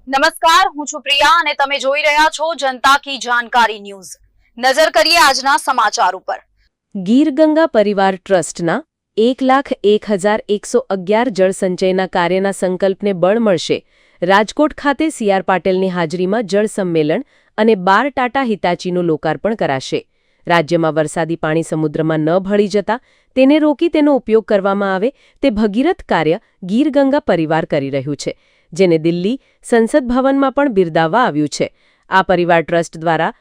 નમસ્કાર, હું છું પ્રિયા અને તમે જોઈ રહ્યા છો જનતા કી જાણકારી ન્યૂઝ। નજર કરીએ આજના સમાચાર ઉપર। ગીર ગંગા પરિવાર ટ્રસ્ટના 1,01,111 જળ સંચયના કાર્યના સંકલ્પને બળ મળશે। રાજકોટ ખાતે સીઆર પાટીલની હાજરીમાં જળ સંમેલન અને 12 ટાટા હિતાચીનું લોકાર્પણ કરાશે। રાજ્યમાં વરસાદી પાણી સમુદ્રમાં ન ભળી જતા તેને રોકી તેનો ઉપયોગ કરવામાં આવે તે ભગીરથ કાર્ય ગીર ગંગા પરિવાર કરી રહ્યું છે, જેને દિલ્હી સંસદ ભવનમાં પણ બિરદાવવા આવ્યું છે। આ પરિવાર ટ્રસ્ટ દ્વારા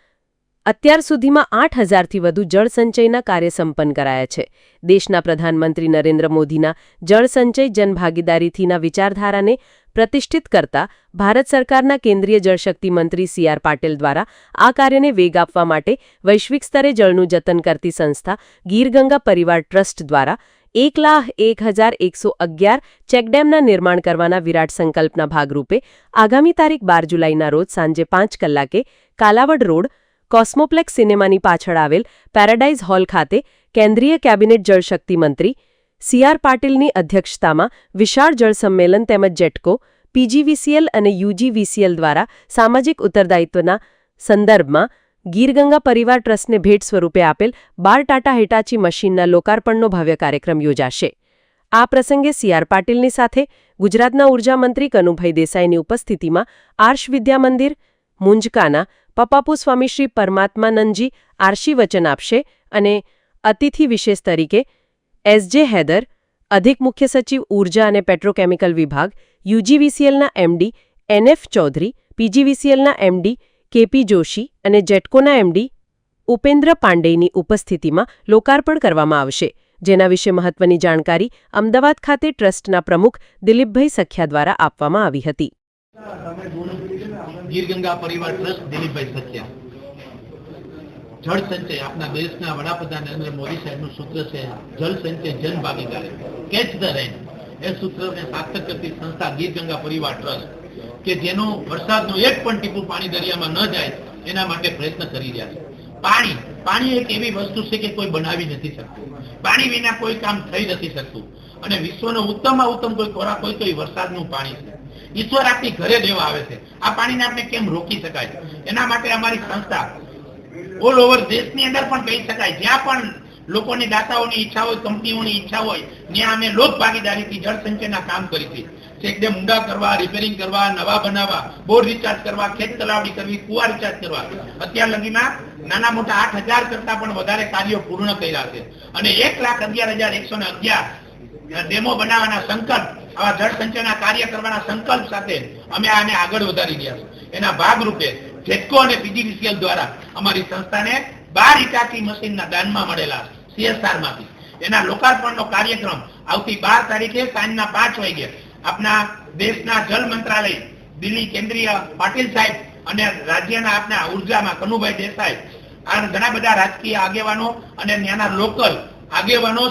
અત્યાર સુધીમાં 8,000થી વધુ જળ સંચયના કાર્ય સંપન્ન કરાયા છે। દેશના પ્રધાનમંત્રી નરેન્દ્ર મોદીના જળ સંચય જનભાગીદારીથીના વિચારધારાને પ્રતિષ્ઠિત કરતા ભારત સરકારના કેન્દ્રીય જળશક્તિ મંત્રી સીઆર પાટીલ દ્વારા આ કાર્યને વેગ આપવા માટે વૈશ્વિક સ્તરે જળનું જતન કરતી સંસ્થા ગીર ગંગા પરિવાર ટ્રસ્ટ દ્વારા 1,01,111 ચેકડેમના નિર્માણ કરવાના વિરાટ સંકલ્પના ભાગરૂપે આગામી તારીખ 12 જુલાઈના રોજ સાંજે 5 કલાકે કાલાવડ રોડ કોસ્મોપ્લેક્સ સિનેમાની પાછળ આવેલ પેરાડાઇઝ હોલ ખાતે કેન્દ્રીય કેબિનેટ જળશક્તિ મંત્રી સીઆર પાટીલની અધ્યક્ષતામાં વિશાળ જળ સંમેલન તેમજ જેટકો, પીજીવીસીએલ અને યુજીવીસીએલ દ્વારા સામાજિક ઉત્તરદાયિત્વના સંદર્ભમાં ગીર ગંગા પરિવાર ટ્રસ્ટને ભેટ સ્વરૂપે આપેલ 12 ટાટા હિટાચી મશીનના લોકાર્પણનો ભવ્ય કાર્યક્રમ યોજાશે। આ પ્રસંગે સીઆર પાટીલની સાથે ગુજરાતના ઉર્જા મંત્રી કનુભાઈ દેસાઈની ઉપસ્થિતિમાં આર્ષ વિદ્યા મંદિર, મુંજકાના પપ્પાપુ સ્વામી શ્રી પરમાત્માનંદજી આરશી વચન આપશે અને અતિથિ વિશેષ તરીકે એસજે હૈદર, અધિક મુખ્ય સચિવ ઉર્જા અને પેટ્રોકેમિકલ વિભાગ, યુજીવીસીએલના એમડી એનએફ ચૌધરી, પીજીવીસીએલના એમડી કેપી જોશી અને જેટકોના એમડી ઉપેન્દ્ર પાંડેની ઉપસ્થિતિમાં લોકાર્પણ કરવામાં આવશે, જેના વિશે મહત્વની જાણકારી અમદાવાદ ખાતે ટ્રસ્ટના પ્રમુખ દિલીપભાઈ સખિયા દ્વારા આપવામાં આવી હતી। ગીર ગંગા પરિવાર ટ્રસ્ટ દિલીપભાઈ સખિયા। જળ સંચય આપના દેશના વડાપ્રધાન નરેન્દ્ર મોદી સાહેબનું સૂત્ર છે જળ સંચય જન ભાગીદારી, કેચ ધ રેન। એ સૂત્રને સાર્થક કરતી સંસ્થા ગીર ગંગા પરિવાર ટ્રસ્ટ કે જેનો વરસાદનું એક પણ ટીપું પાણી દરિયામાં ન જાય એના માટે પ્રયત્ન કરી રહ્યા છે। પાણી એક એવી વસ્તુ છે કે કોઈ બનાવી નથી શકતું, પાણી વિના કોઈ કામ થઈ નથી શકતું અને વિશ્વનું ઉત્તમમાં ઉત્તમ કોઈ ખોરાક હોય તો એ વરસાદનું પાણી છે। ઈશ્વર આપણી ઘરે દેવા આવે છે, આ પાણીને આપણે કેમ રોકી શકાય? એના માટે અમારી સંસ્થા ઓલ ઓવર દેશની અંદર પણ કહી શકાય જ્યાં પણ લોકોની દાતાઓની ઈચ્છા હોય, કંપનીઓની ઈચ્છા હોય ત્યાં અમે લોક ભાગીદારીથી જળ સંચયના કામ કરી છે। એકદમ ઊંડા કરવા, રિપેરિંગ કરવા, નવા બનાવવા, બોર રિચાર્જ કરવા, ખેત તલાવડી કરવી, કુવા રિચાર્જ કરવા, અત્યાર લગીમાં નાના મોટા 8,000 કરતા પણ વધારે કાર્યો પૂર્ણ કર્યા છે અને 1,11,111 ડેમો બનાવવાના સંકલ્પ, આવા જળ સંચયના કાર્ય કરવાના સંકલ્પ સાથે અમે આને આગળ વધારી રહ્યા છે। એના ભાગરૂપે જેટકો અને પીજીવીસીએલ દ્વારા અમારી સંસ્થાને 12 હિટાચી મશીનના દાનમાં મળેલા CSR માંથી એના લોકાર્પણનો કાર્યક્રમ આવતી 12 તારીખે સાંજના 5 વાગે આપના દેશના જલ મંત્રાલય દિલ્હી કેન્દ્રીય પાટીલ સાહેબ અને રાજ્યના આપના ઉર્જામાં કનુભાઈ દેસાઈ આ ઘણા બધા રાજકીય આગેવાનો અને ત્યાંના લોકલ આગેવાનો